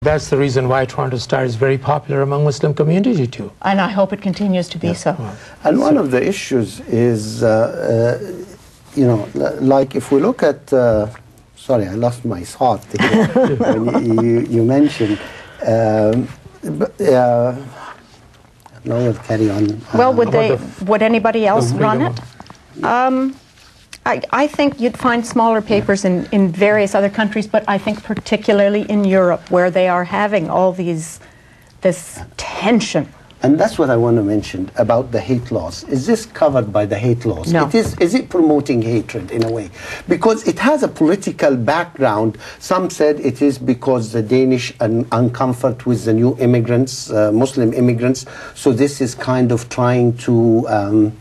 That's the reason why Toronto Star is very popular among Muslim community too. And I hope it continues to be so. And one of the issues is, you know, like if we look at, sorry, I lost my thought when you mentioned, no, we'll carry on. Well, would anybody else run it? I think you'd find smaller papers in various other countries, but I think particularly in Europe, where they are having all this tension. And that's what I want to mention about the hate laws. Is this covered by the hate laws? No. Is it promoting hatred in a way? Because it has a political background. Some said it is because the Danish are uncomfort with the new immigrants, Muslim immigrants. So this is kind of trying to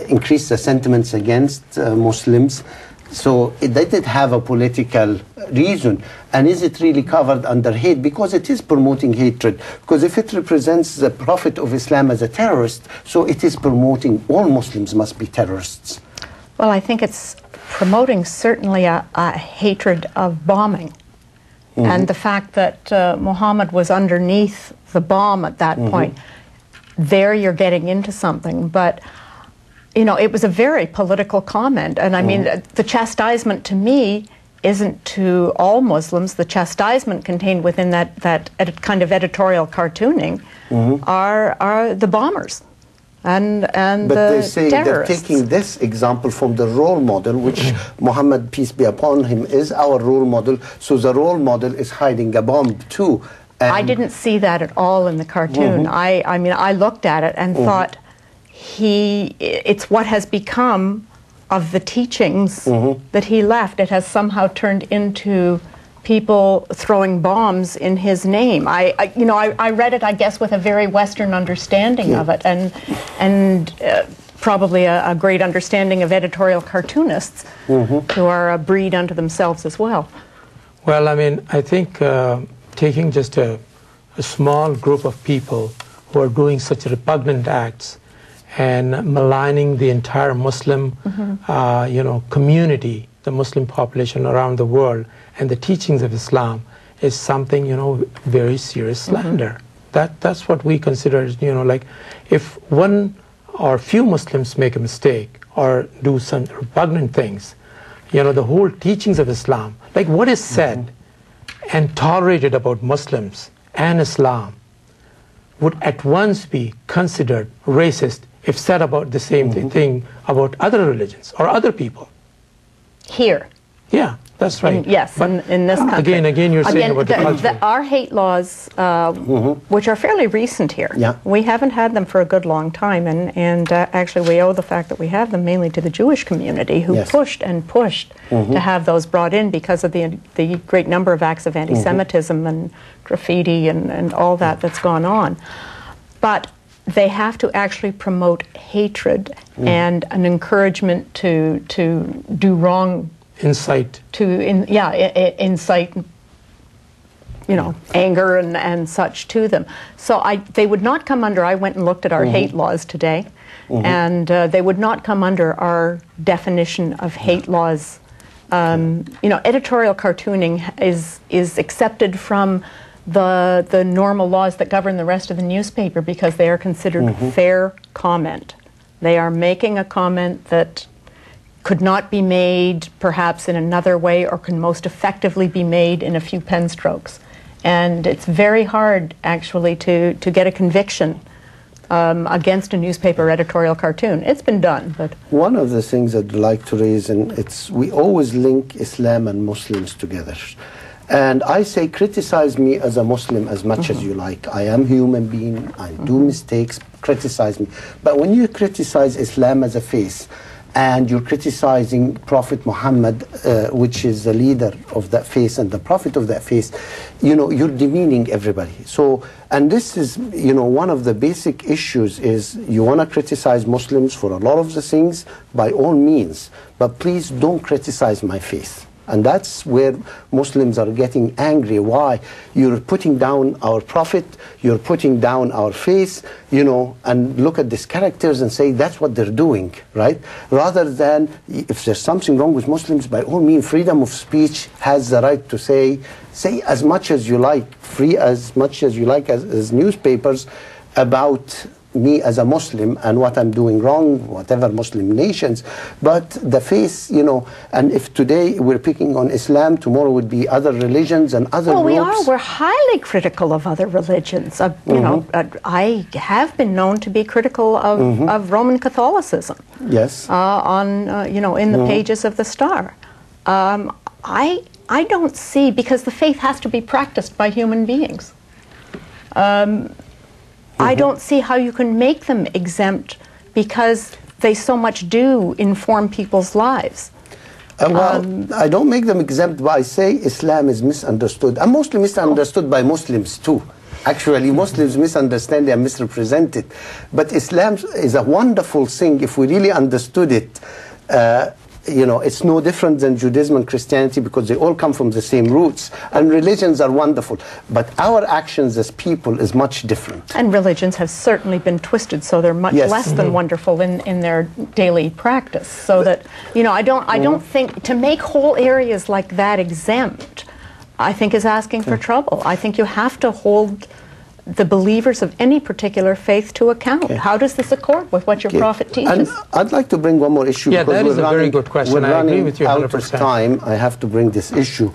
increase the sentiments against Muslims. So they did have a political reason. And is it really covered under hate? Because it is promoting hatred. Because if it represents the Prophet of Islam as a terrorist, so it is promoting all Muslims must be terrorists. Well, I think it's promoting certainly a hatred of bombing. Mm-hmm. And the fact that Muhammad was underneath the bomb at that point, there you're getting into something. But you know, it was a very political comment. And I mean, the chastisement to me isn't to all Muslims. The chastisement contained within that kind of editorial cartooning are the bombers and but the they say terrorists. They're taking this example from the role model, which Muhammad, peace be upon him, is our role model. So the role model is hiding a bomb too. And I didn't see that at all in the cartoon. I mean, I looked at it and thought, it's what has become of the teachings that he left. It has somehow turned into people throwing bombs in his name. I read it, I guess, with a very Western understanding of it, and probably a great understanding of editorial cartoonists who are a breed unto themselves as well. Well, I mean, I think taking just a small group of people who are doing such repugnant acts and maligning the entire Muslim, community, the Muslim population around the world, and the teachings of Islam is something, very serious slander. That's what we consider, like if one or few Muslims make a mistake or do some repugnant things, the whole teachings of Islam, like what is said and tolerated about Muslims and Islam would at once be considered racist if said about the same thing about other religions or other people. Here. Yeah, that's right. Yes, in this country. Again, you're saying about the culture. Our hate laws, which are fairly recent here, we haven't had them for a good long time, and actually we owe the fact that we have them mainly to the Jewish community, who pushed and pushed to have those brought in because of the great number of acts of anti-Semitism and graffiti and all that's gone on. But they have to actually promote hatred and an encouragement to do wrong. Incite. Incite, anger and such to them. So they would not come under, I went and looked at our hate laws today, and they would not come under our definition of hate laws. Editorial cartooning is accepted from the normal laws that govern the rest of the newspaper because they are considered fair comment. They are making a comment that could not be made perhaps in another way or can most effectively be made in a few pen strokes. And it's very hard actually to get a conviction against a newspaper editorial cartoon. It's been done, but one of the things I'd like to raise, and we always link Islam and Muslims together. And I say, criticize me as a Muslim as much as you like. I am a human being. I do mistakes. Criticize me. But when you criticize Islam as a faith, and you're criticizing Prophet Muhammad, which is the leader of that faith and the prophet of that faith, you're demeaning everybody. So, and this is, one of the basic issues is you want to criticize Muslims for a lot of the things, by all means, but please don't criticize my faith. And that's where Muslims are getting angry. Why? You're putting down our Prophet, you're putting down our faith, you know, and look at these characters and say that's what they're doing, right? Rather than, if there's something wrong with Muslims, by all means, freedom of speech has the right to say as much as you like, free as much as you like as newspapers about me as a Muslim and what I'm doing wrong, whatever Muslim nations, but the faith, you know, and if today we're picking on Islam, tomorrow would be other religions and other groups. Well, we're highly critical of other religions. You know, I have been known to be critical of Roman Catholicism. Yes. You know, in the pages of the Star. I don't see, because the faith has to be practiced by human beings. I don't see how you can make them exempt, because they so much do inform people's lives. Well, I don't make them exempt, but I say Islam is misunderstood. And mostly misunderstood by Muslims too. Actually, Muslims misunderstand and misrepresent it. But Islam is a wonderful thing if we really understood it. You know, it's no different than Judaism and Christianity, because they all come from the same roots. And religions are wonderful. But our actions as people is much different. And religions have certainly been twisted, so they're much less than wonderful in their daily practice. So that, you know, I don't think, to make whole areas like that exempt, I think is asking for trouble. I think you have to hold the believers of any particular faith to account. How does this accord with what your Prophet teaches? And I'd like to bring one more issue. Yeah, that is a very good question. I agree with you 100%. We're running out of time. I have to bring this issue.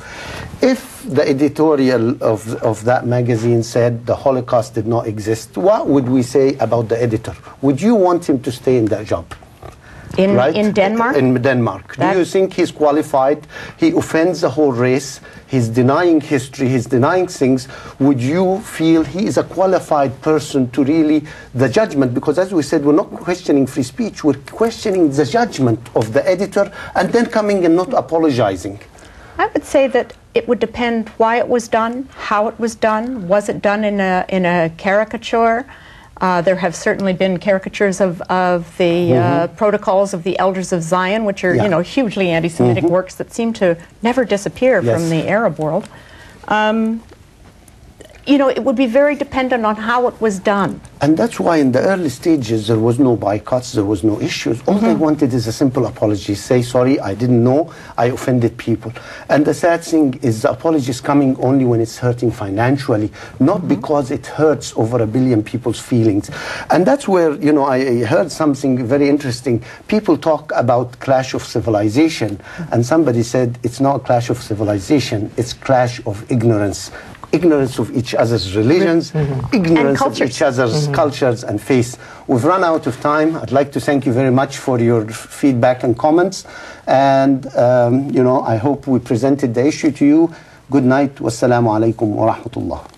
If the editorial of that magazine said the Holocaust did not exist, what would we say about the editor? Would you want him to stay in that job? In Denmark? In Denmark. Do you think he's qualified? He offends the whole race. He's denying history. He's denying things. Would you feel he is a qualified person to really, the judgment, because as we said, we're not questioning free speech. We're questioning the judgment of the editor and then coming and not apologizing. I would say that it would depend why it was done, how it was done. Was it done in a caricature? There have certainly been caricatures of the protocols of the Elders of Zion, which are you know, hugely anti-Semitic works that seem to never disappear from the Arab world. You know, it would be very dependent on how it was done. And that's why in the early stages there was no boycotts, there was no issues. All they wanted is a simple apology. Say, sorry, I didn't know, I offended people. And the sad thing is the apology is coming only when it's hurting financially, not because it hurts over 1 billion people's feelings. And that's where, you know, I heard something very interesting. People talk about clash of civilization, and somebody said it's not a clash of civilization, it's clash of ignorance. Ignorance of each other's religions, ignorance of each other's cultures and faiths. We've run out of time. I'd like to thank you very much for your feedback and comments. And, you know, I hope we presented the issue to you. Good night. Wassalamu alaikum wa rahmatullah.